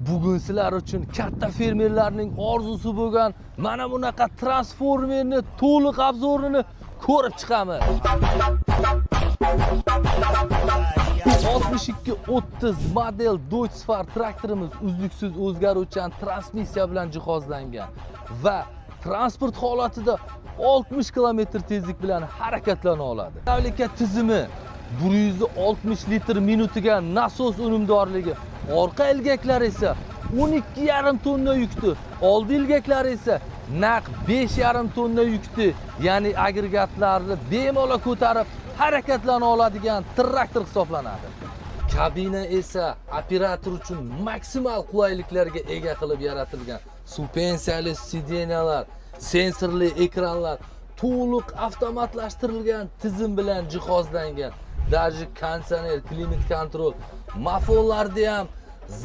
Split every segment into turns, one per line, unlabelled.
bugun sizlar uchun katta fermerlarning orzusi bo'lgan mana bunaqa transformerni to'liq obzorini ko'rib chiqamiz. 6230 model Deutz-Fahr traktorimiz uzluksiz o'zgaruvchan transmissiya bilan jihozlangan va transport holatida 60 km tezlik bilan harakatlana oladi. Davlika tizimi 160 litr minutiga nasos unumdorligi, orqa ilgaklari esa 12,5 tonna yukni, oldi ilgaklari esa naq 5,5 tonna yukni, ya'ni agregatlarni bemalol ko'tarib harakatlana oladigan traktor hisoblanadi. Kabina esa operator uchun maksimal qulayliklarga ega qilib yaratilgan. Suspensiyali sideniyalar, sensorli ekranlar, to'liq avtomatlashtirilgan tizim bilan jihozlangan. Даже konditsioner, klimat kontrol, mofonlarni ham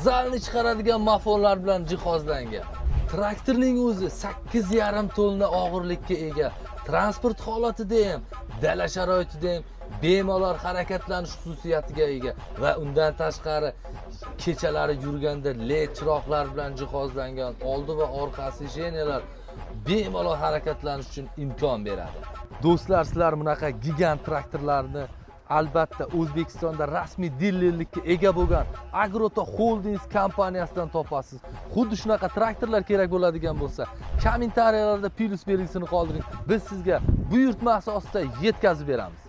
zalni chiqaradigan mofonlar bilan jihozlangan. Traktorning o'zi 8,5 tonna og'irlikka ega. Transport holatida ham, dala sharoitida ham bemalol harakatlanish xususiyatiga ega va undan tashqari kechalari yurganda LED chiroqlar bilan jihozlangan oldi va orqasi jenelar bemalol harakatlanish uchun imkon beradi. Do'stlar, sizlar bunaqa gigant traktorlarni albatta O'zbekistonda rasmiy dilerlikka ega bo'lgan Agroto Holdings kompaniyasidan topasiz. Xuddi shunaqa traktorlar kerak bo'ladigan bo'lsa, kommentariyalarda plus belgisini qoldiring. Biz sizga buyurtma asosida yetkazib beramiz.